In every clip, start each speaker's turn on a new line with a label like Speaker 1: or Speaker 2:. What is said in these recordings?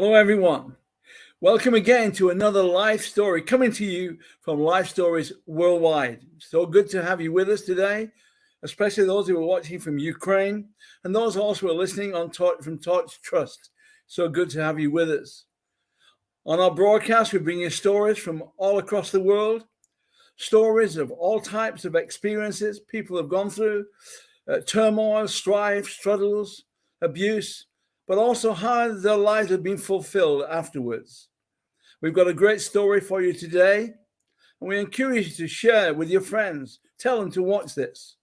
Speaker 1: Hello, everyone. Welcome again to another life story coming to you from Lifestories Worldwide. So good to have you with us today, especially those who are watching from Ukraine and those also who are listening on from Torch Trust. So good to have you with us. On our broadcast, we bring you stories from all across the world, stories of all types of experiences people have gone through, turmoil, strife, struggles, abuse, but also how their lives have been fulfilled afterwards. We've got a great story for you today, and we encourage you to share with your friends. Tell them to watch this.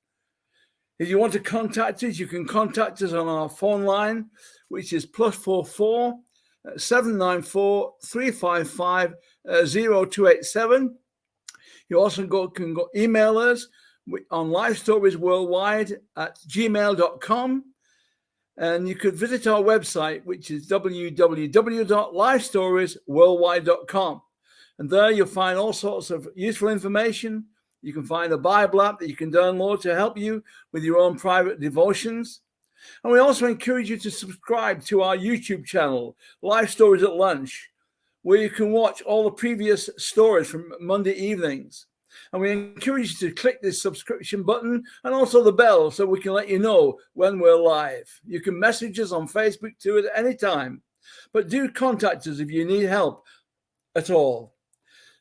Speaker 1: If you want to contact us, you can contact us on our phone line, which is +44 794 355 0287. You also can email us on lifestoriesworldwide@gmail.com. And you could visit our website, which is www.lifestoriesworldwide.com. And there you'll find all sorts of useful information. You can find a Bible app that you can download to help you with your own private devotions. And we also encourage you to subscribe to our YouTube channel, Life Stories at Lunch, where you can watch all the previous stories from Monday evenings. And we encourage you to click this subscription button and also the bell so we can let you know when we're live. You can message us on Facebook too at any time, but do contact us if you need help at all.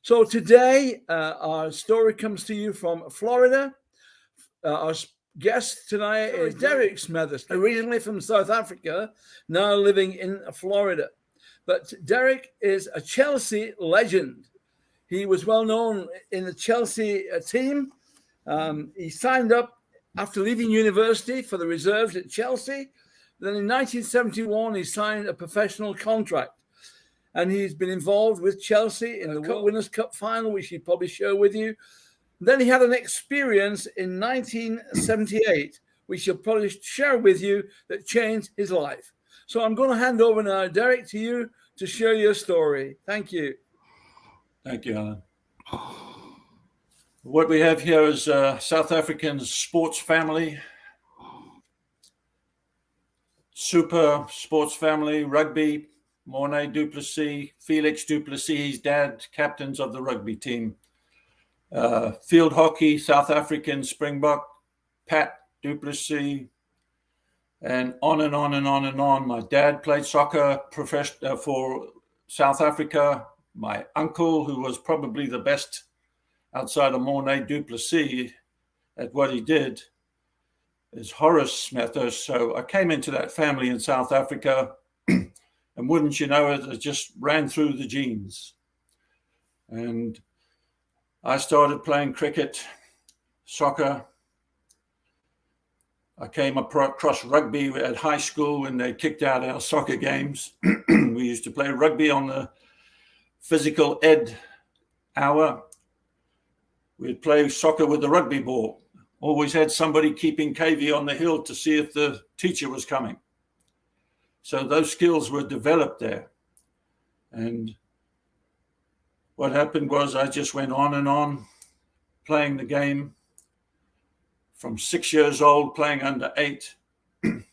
Speaker 1: So today, our story comes to you from Florida. Our guest tonight is Derek Smethurst, originally from South Africa, now living in Florida. But Derek is a Chelsea legend. He was well known in the Chelsea team. He signed up after leaving university for the reserves at Chelsea. Then in 1971, he signed a professional contract. And he's been involved with Chelsea in the Winners' Cup final, which he'll probably share with you. Then he had an experience in 1978, which he'll probably share with you, that changed his life. So I'm going to hand over now, Derek, to you to share your story. Thank you.
Speaker 2: Thank you, Alan. What we have here is a South African sports family, super sports family, rugby, Mornay du Plessis, Felix du Plessis, his dad, captains of the rugby team, field hockey, South African Springbok, Pat du Plessis, and on and on and on and on. My dad played soccer for South Africa. My uncle, who was probably the best outside of Mornay du Plessis at what he did, is Horace Smethurst. So I came into that family in South Africa, and wouldn't you know it, it just ran through the genes. And I started playing cricket, soccer. I came across rugby at high school when they kicked out our soccer games. We used to play rugby on the physical ed hour. We'd play soccer with the rugby ball. Always had somebody keeping KV on the hill to see if the teacher was coming. So those skills were developed there. And what happened was I just went on and on playing the game from 6 years old, playing under 8. And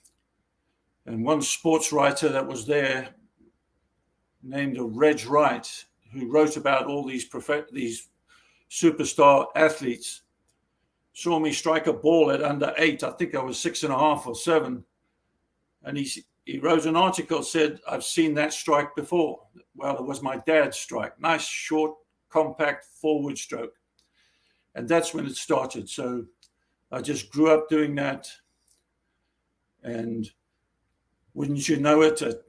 Speaker 2: one sports writer that was there named Reg Wright, who wrote about all these superstar athletes, saw me strike a ball at under 8. I think I was 6.5 or 7. And he wrote an article, said, I've seen that strike before. Well, it was my dad's strike. Nice, short, compact forward stroke. And that's when it started. So I just grew up doing that. And wouldn't you know it, at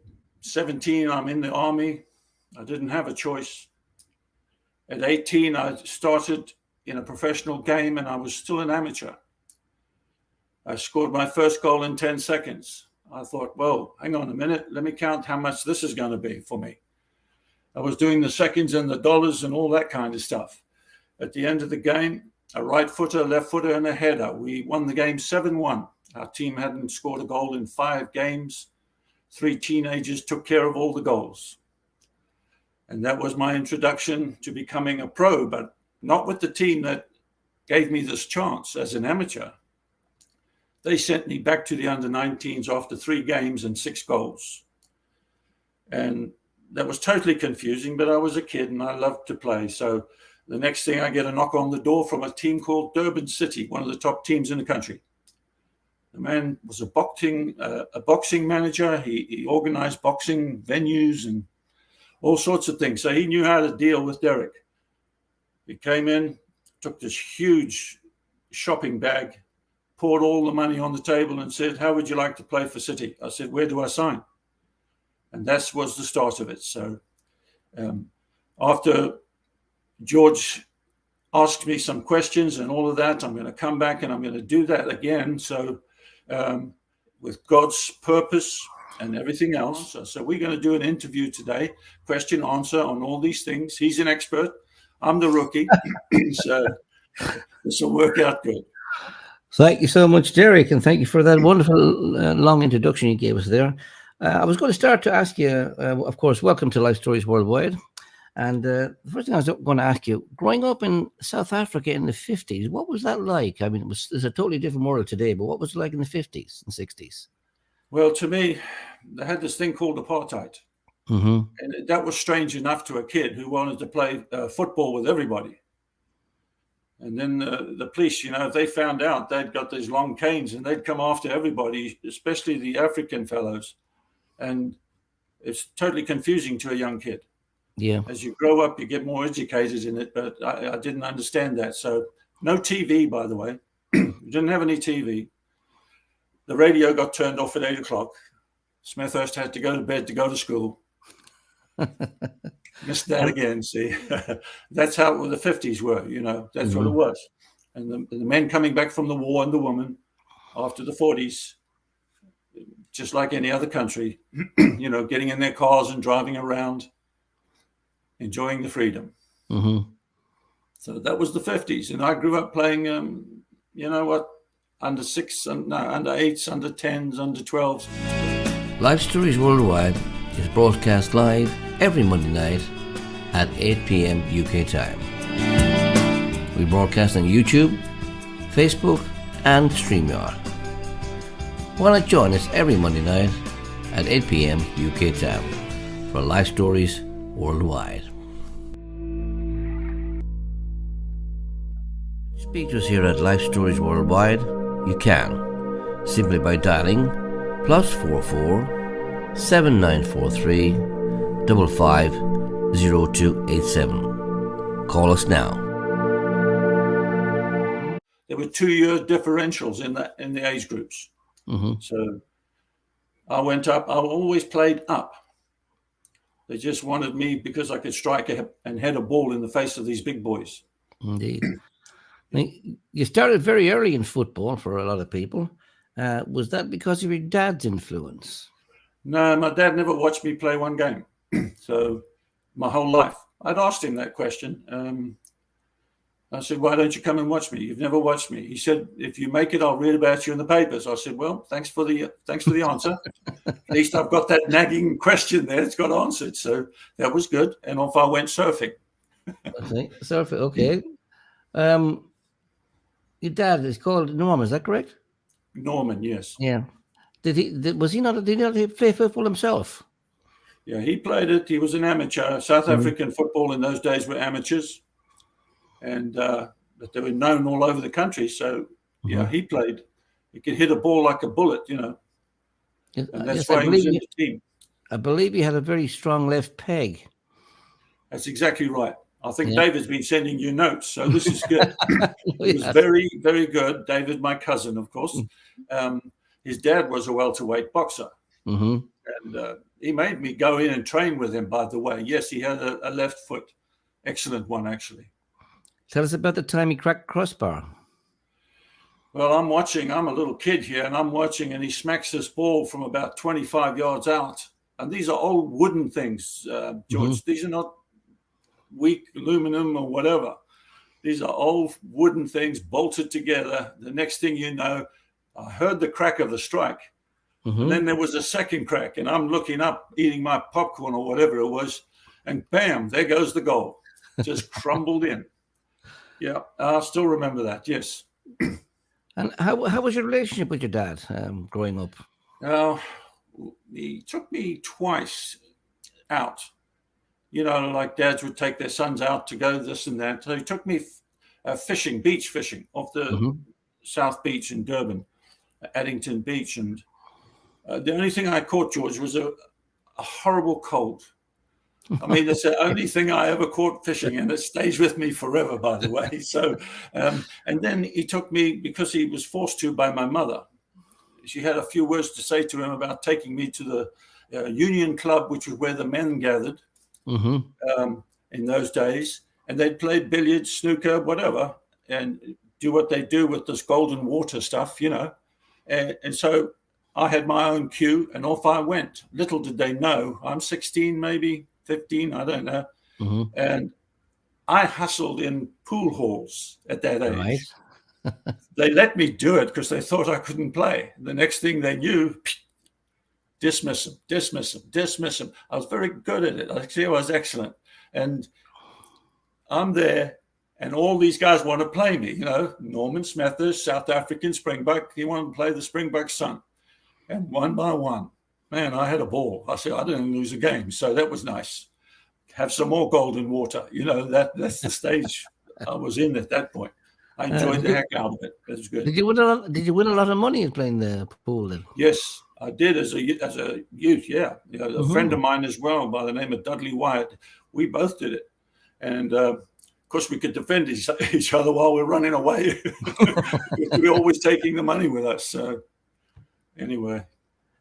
Speaker 2: 17, I'm in the army. I didn't have a choice. At 18, I started in a professional game, and I was still an amateur. I scored my first goal in 10 seconds. I thought, well, hang on a minute. Let me count how much this is going to be for me. I was doing the seconds and the dollars and all that kind of stuff. At the end of the game, a right footer, left footer, and a header. We won the game 7-1. Our team hadn't scored a goal in 5 games. 3 teenagers took care of all the goals. And that was my introduction to becoming a pro, but not with the team that gave me this chance as an amateur. They sent me back to the under-19s after 3 games and 6 goals. And that was totally confusing, but I was a kid and I loved to play. So the next thing, I get a knock on the door from a team called Durban City, one of the top teams in the country. The man was a boxing manager. He organized boxing venues and all sorts of things. So he knew how to deal with Derek. He came in, took this huge shopping bag, poured all the money on the table and said, "How would you like to play for City?" I said, "Where do I sign?" And that was the start of it. So after George asked me some questions and all of that, I'm going to come back and I'm going to do that again. So with God's purpose and everything else. So we're going to do an interview today, question, answer on all these things. He's an expert. I'm the rookie. So this will work out good.
Speaker 3: Thank you so much, Derek, and thank you for that wonderful long introduction you gave us there. I was going to start to ask you, of course, welcome to Life Stories Worldwide. And the first thing I was going to ask you, growing up in South Africa in the 50s, what was that like? I mean, it's a totally different world today, but what was it like in the 50s and 60s?
Speaker 2: Well, to me, they had this thing called apartheid. Mm-hmm. And that was strange enough to a kid who wanted to play football with everybody. And then the police, if they found out, they'd got these long canes and they'd come after everybody, especially the African fellows. And it's totally confusing to a young kid.
Speaker 3: Yeah.
Speaker 2: As you grow up, you get more educated in it, but I didn't understand that. So no TV, by the way. We didn't have any TV. The radio got turned off at 8 o'clock. Smethurst had to go to bed to go to school. Missed that again, see. That's how the 50s were, That's what it was. And the men coming back from the war and the women after the 40s, just like any other country, getting in their cars and driving around, enjoying the freedom. Mm-hmm. So that was the 50s. And I grew up playing, under 8s, under 10s, under 12s.
Speaker 3: Life Stories Worldwide is broadcast live every Monday night at 8 p.m. UK time. We broadcast on YouTube, Facebook, and StreamYard. Why not join us every Monday night at 8 p.m. UK time for Life Stories Worldwide. Speak to us here at Life Stories Worldwide. You can simply by dialing +44 7943 550287. Call us now.
Speaker 2: There were 2-year differentials in the age groups. Mm-hmm. So I went up. I always played up. They just wanted me because I could strike and head a ball in the face of these big boys.
Speaker 3: Indeed. You started very early in football for a lot of people. Was that because of your dad's influence?
Speaker 2: No, my dad never watched me play one game. So my whole life, I'd asked him that question. I said, "Why don't you come and watch me? You've never watched me." He said, "If you make it, I'll read about you in the papers." I said, "Well, thanks for the answer. At least I've got that nagging question there. It's got answered." So that was good. And off I went surfing.
Speaker 3: Okay, surfing. Okay. Your dad is called Norman. Is that correct?
Speaker 2: Norman, yes.
Speaker 3: Yeah. Did he not play football himself?
Speaker 2: Yeah, he played it. He was an amateur. South African football in those days were amateurs, and but they were known all over the country. So yeah, he played. He could hit a ball like a bullet, And that's why he was in the team.
Speaker 3: I believe he had a very strong left peg.
Speaker 2: That's exactly right. I think David's been sending you notes, so this is good. It was very, very good. David, my cousin, of course. His dad was a welterweight boxer. Mm-hmm. And he made me go in and train with him, by the way. Yes, he had a left foot. Excellent one, actually.
Speaker 3: Tell us about the time he cracked crossbar.
Speaker 2: Well, I'm watching. I'm a little kid here, and I'm watching, and he smacks this ball from about 25 yards out. And these are old wooden things, George. Mm-hmm. These are not weak aluminum or whatever. These are old wooden things bolted together. The next thing you know, I heard the crack of the strike. Mm-hmm. And then there was a second crack, and I'm looking up, eating my popcorn or whatever it was, and bam, there goes the goal. Just crumbled in. Yeah, I still remember that, yes.
Speaker 3: And how was your relationship with your dad growing up?
Speaker 2: He took me twice out you know, like dads would take their sons out to go this and that. So he took me fishing, beach fishing off the South Beach in Durban, Addington Beach. And the only thing I caught, George, was a horrible cold. I mean, it's the only thing I ever caught fishing, and it stays with me forever, by the way. So, and then he took me, because he was forced to by my mother. She had a few words to say to him about taking me to the Union Club, which was where the men gathered in those days. And they'd play billiards, snooker, whatever, and do what they do with this golden water stuff, you know. And so I had my own cue, and off I went. Little did they know, I'm 16, maybe 15, I don't know. And I hustled in pool halls at that age. Right. They let me do it because they thought I couldn't play. The next thing they knew, dismiss him, dismiss him, dismiss him. I was very good at it. Actually, I was excellent. And I'm there, and all these guys want to play me, you know, Norman Smethurst, South African Springbok. He wanted to play the Springbok son. And one by one, man, I had a ball. I said, I didn't lose a game. So that was nice. Have some more golden water. You know, that's the stage I was in at that point. I enjoyed the heck out of it. It was good.
Speaker 3: Did you win a lot of money playing the pool then?
Speaker 2: Yes, I did as a youth, yeah. You know, a friend of mine as well by the name of Dudley Wyatt. We both did it. And, of course, we could defend each other while we're running away. We're always taking the money with us. So, anyway.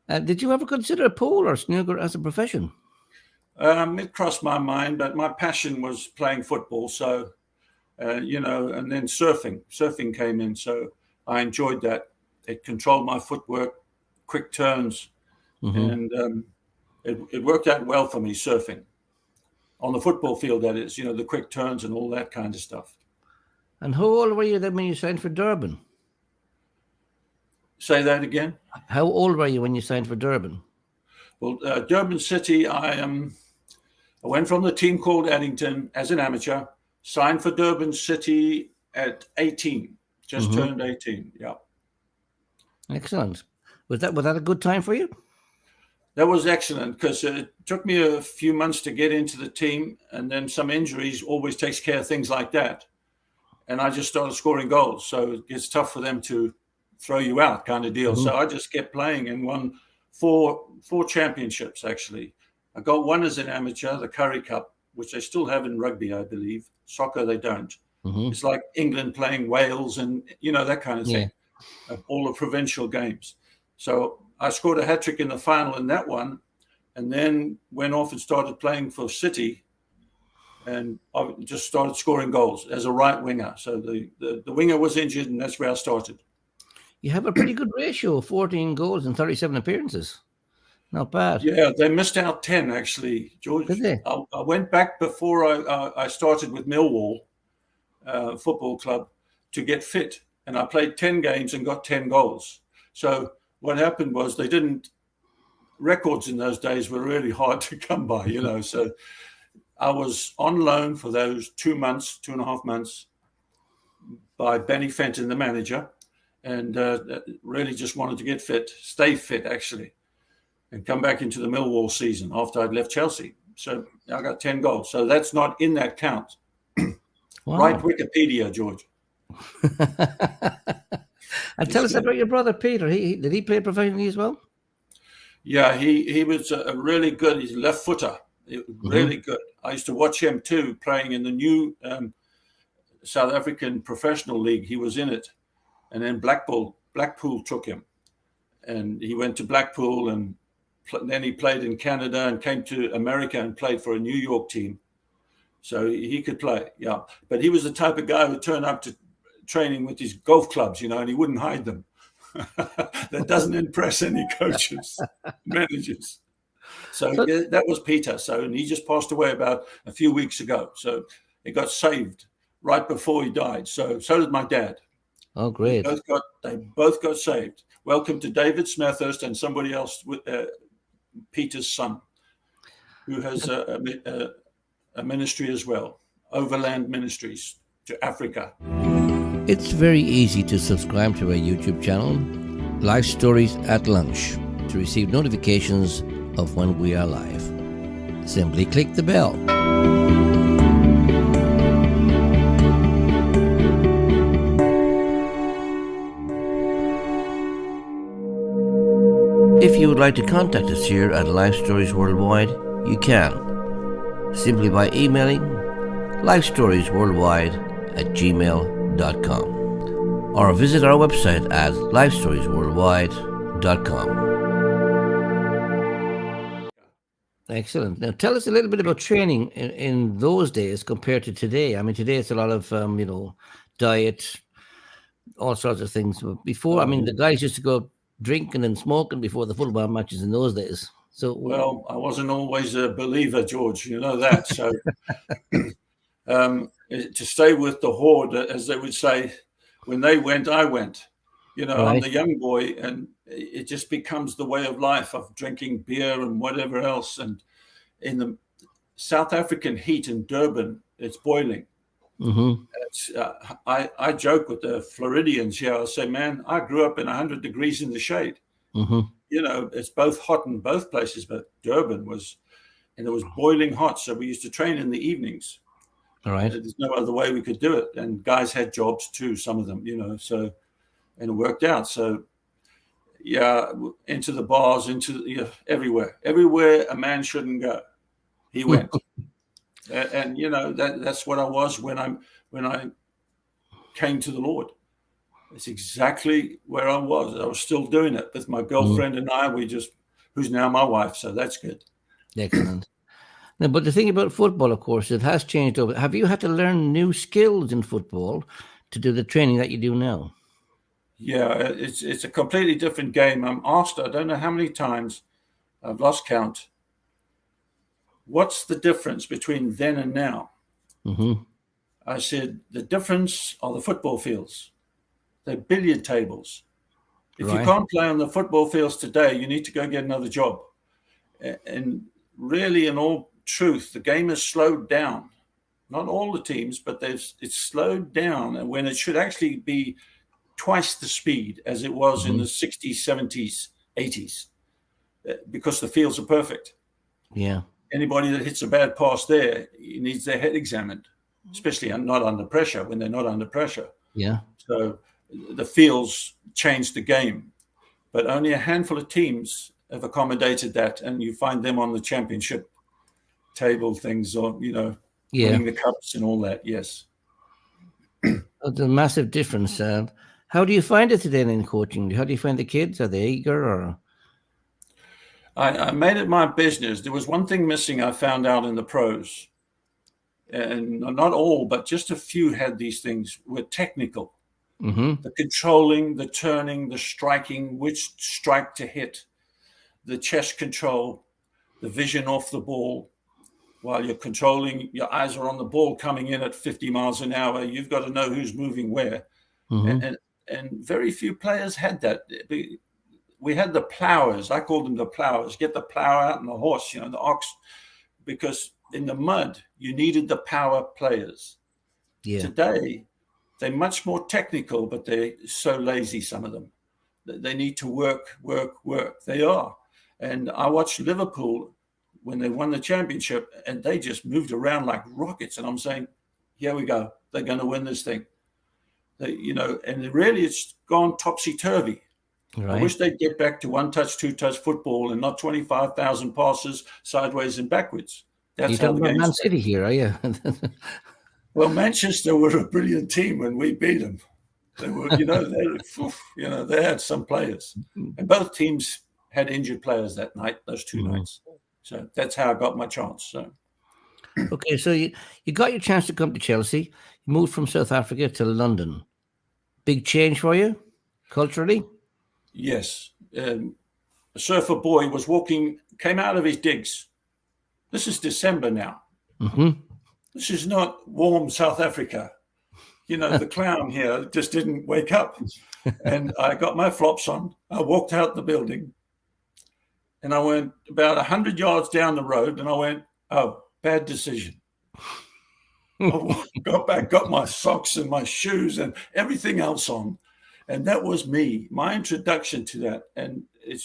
Speaker 3: Did you ever consider pool or snooker as a profession?
Speaker 2: It crossed my mind, but my passion was playing football. So, you know, and then surfing. Surfing came in. So I enjoyed that. It controlled my footwork, quick turns. And it worked out well for me, surfing. On the football field, that is, you know, the quick turns and all that kind of stuff. And
Speaker 3: how old were you then when you signed for Durban?
Speaker 2: Say that again?
Speaker 3: How old were you when you signed for Durban?
Speaker 2: Well, Durban City, I went from the team called Addington as an amateur, signed for Durban City at 18, just turned 18, yeah.
Speaker 3: Excellent. Was that a good time for you?
Speaker 2: That was excellent because it took me a few months to get into the team, and then some injuries always takes care of things like that. And I just started scoring goals. So it gets tough for them to throw you out kind of deal. So I just kept playing and won four championships, actually. I got one as an amateur, the Currie Cup, which they still have in rugby, I believe. Soccer, they don't. It's like England playing Wales and, you know, that kind of thing. All the provincial games. So I scored a hat-trick in the final in that one, and then went off and started playing for City, and I just started scoring goals as a right winger. So the winger was injured, and that's where I started.
Speaker 3: You have a pretty good ratio of 14 goals and 37 appearances. Not bad.
Speaker 2: Yeah, they missed out 10, actually, George.
Speaker 3: Did they?
Speaker 2: I went back before I started with Millwall Football Club to get fit, and I played 10 games and got 10 goals. So what happened was records in those days were really hard to come by, you know. So I was on loan for those 2.5 months by Benny Fenton, the manager, and really just wanted to get fit, stay fit actually, and come back into the Millwall season after I'd left Chelsea. So I got 10 goals. So that's not in that count. Wow. Right, Wikipedia, George.
Speaker 3: And tell us about your brother Peter. Did he play professionally as well?
Speaker 2: Yeah, he was a really good. He's a left footer, really good. I used to watch him too, playing in the new South African Professional League. He was in it, and then Blackpool took him, and he went to Blackpool, and then he played in Canada and came to America and played for a New York team. So he could play, yeah. But he was the type of guy who turned up to training with his golf clubs, you know, and he wouldn't hide them. That doesn't impress any coaches, managers. So that was Peter. So, and he just passed away about a few weeks ago. So he got saved right before he died. So did my dad.
Speaker 3: Oh, great.
Speaker 2: They both got saved. Welcome to David Smethurst and somebody else, with Peter's son, who has a ministry as well, Overland Ministries to Africa.
Speaker 3: It's very easy to subscribe to our YouTube channel, Lifestories at Lunch, to receive notifications of when we are live. simply click the bell. If you would like to contact us here at Lifestories Worldwide, you can, simply by emailing lifestoriesworldwide@gmail.com or visit our website at lifestoriesworldwide.com. Excellent. Now tell us a little bit about training in those days compared to today. I mean, today it's a lot of, diet, all sorts of things. But before, the guys used to go drinking and smoking before the football matches in those days. So,
Speaker 2: well, I wasn't always a believer, George. You know that. So, to stay with the horde, as they would say, when they went, I went. You know,
Speaker 3: Right.
Speaker 2: I'm the young boy, and it just becomes the way of life of drinking beer and whatever else. And in the South African heat in Durban, it's boiling.
Speaker 3: Mm-hmm.
Speaker 2: I joke with the Floridians here. I say, man, I grew up in 100 degrees in the shade.
Speaker 3: Mm-hmm.
Speaker 2: You know, it's both hot in both places, but Durban was, and it was boiling hot. So we used to train in the evenings.
Speaker 3: All right.
Speaker 2: There's no other way we could do it. And guys had jobs too, some of them, so, and it worked out. So, yeah, into the bars, everywhere a man shouldn't go, he went. And that's what I was when I came to the Lord. It's exactly where I was. I was still doing it with my girlfriend and I. Who's now my wife, so that's good.
Speaker 3: Excellent. Now, but the thing about football, of course, it has changed over. Have you had to learn new skills in football to do the training that you do now?
Speaker 2: Yeah, it's a completely different game. I'm asked, I don't know how many times, I've lost count, what's the difference between then and now?
Speaker 3: Mm-hmm.
Speaker 2: I said, the difference are the football fields. They're billiard tables. If you can't play on the football fields today, you need to go get another job. And really, in all truth, the game has slowed down. Not all the teams, but it's slowed down, and when it should actually be twice the speed as it was in the 60s, 70s, 80s, because the fields are perfect.
Speaker 3: Yeah.
Speaker 2: Anybody that hits a bad pass there, needs their head examined, especially not under pressure, when they're not under pressure.
Speaker 3: Yeah.
Speaker 2: So the fields changed the game, but only a handful of teams have accommodated that, and you find them on the championship table things, or winning the cups and all that. Yes,
Speaker 3: it's a massive difference. How do you find it today in coaching? How do you find the kids? Are they eager? Or
Speaker 2: I made it my business. There was one thing missing, I found out in the pros, and not all, but just a few had these things, were technical.
Speaker 3: Mm-hmm.
Speaker 2: The controlling, the turning, the striking, which strike to hit, the chest control, the vision off the ball. While you're controlling, your eyes are on the ball coming in at 50 miles an hour. You've got to know who's moving where.
Speaker 3: Mm-hmm.
Speaker 2: And very few players had that. We had the plowers. I called them the plowers. Get the plow out and the horse, the ox, because in the mud, you needed the power players.
Speaker 3: Yeah.
Speaker 2: Today, they're much more technical, but they're so lazy, some of them. They need to work. They are. And I watched Liverpool when they won the championship, and they just moved around like rockets. And I'm saying, here we go. They're going to win this thing. And really it's gone topsy-turvy.
Speaker 3: Right.
Speaker 2: I wish they'd get back to one-touch, two-touch football and not 25,000 passes sideways and backwards. That's how the game.
Speaker 3: Man City here, are you?
Speaker 2: Well, Manchester were a brilliant team when we beat them. They were, they had some players, and both teams had injured players that night, those two nights. So that's how I got my chance. So,
Speaker 3: okay, so you got your chance to come to Chelsea. You moved from South Africa to London. Big change for you, culturally?
Speaker 2: Yes. A surfer boy came out of his digs. This is December now.
Speaker 3: Mm-hmm.
Speaker 2: This is not warm South Africa. The clown here just didn't wake up. And I got my flops on. I walked out the building. And I went about 100 yards down the road, and I went, oh, bad decision. I got back, got my socks and my shoes and everything else on. And that was my introduction to that. And it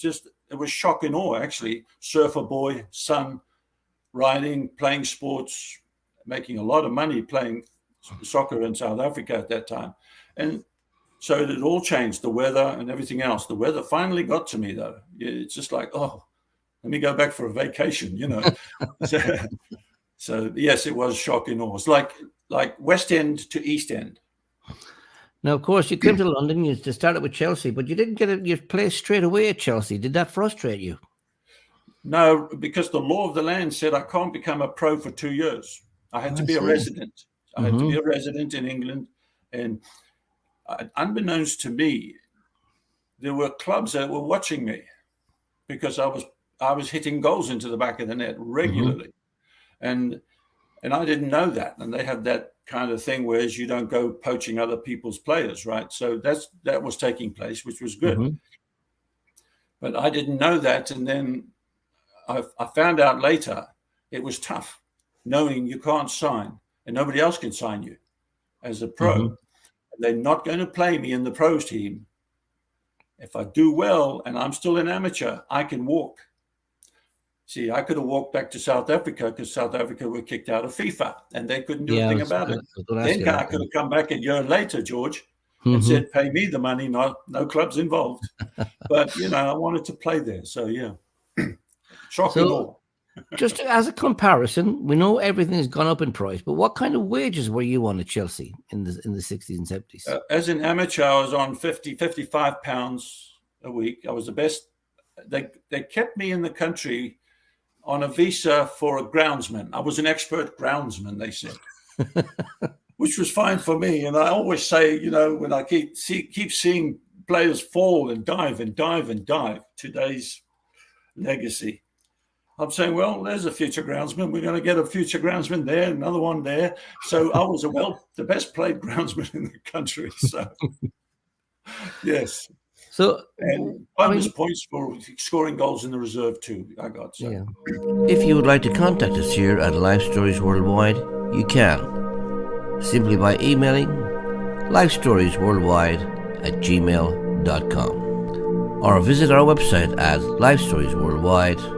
Speaker 2: was shock and awe, actually. Surfer boy, son, riding, playing sports, making a lot of money playing soccer in South Africa at that time. And so it all changed, the weather and everything else. The weather finally got to me, though. It's just like, oh, let me go back for a vacation, you know. So yes, it was shock and awe. It's like West End to East End.
Speaker 3: Now, of course, you came to London, you started with Chelsea, but you didn't get your place straight away at Chelsea. Did that frustrate you?
Speaker 2: No, because the law of the land said I can't become a pro for 2 years. I had to be a resident. I had to be a resident in England. And unbeknownst to me, there were clubs that were watching me because I was hitting goals into the back of the net regularly. And I didn't know that. And they have that kind of thing, whereas you don't go poaching other people's players, right? So that was taking place, which was good. But I didn't know that. And then I found out later it was tough knowing you can't sign and nobody else can sign you as a pro. They're not going to play me in the pros team. If I do well and I'm still an amateur, I can walk. See, I could have walked back to South Africa because South Africa were kicked out of FIFA and they couldn't do anything about it. Then I could have come back a year later, George, and said, pay me the money, no clubs involved. But, you know, I wanted to play there. So, yeah, shocking all.
Speaker 3: Just as a comparison, we know everything has gone up in price, but what kind of wages were you on at Chelsea in the 60s and 70s?
Speaker 2: As an amateur, I was on 55 pounds a week. I was the best. They kept me in the country on a visa for a groundsman. I was an expert groundsman, they said, which was fine for me. And I always say, you know, when I keep seeing players fall and dive and dive and dive, today's legacy, I'm saying, well, there's a future groundsman. We're going to get a future groundsman there, another one there. So I was the best played groundsman in the country. So, yes.
Speaker 3: So,
Speaker 2: and bonus points for scoring goals in the reserve too, I got. So.
Speaker 3: Yeah. If you would like to contact us here at Life Stories Worldwide, you can. Simply by emailing lifestoriesworldwide@gmail.com or visit our website at lifestoriesworldwide.com.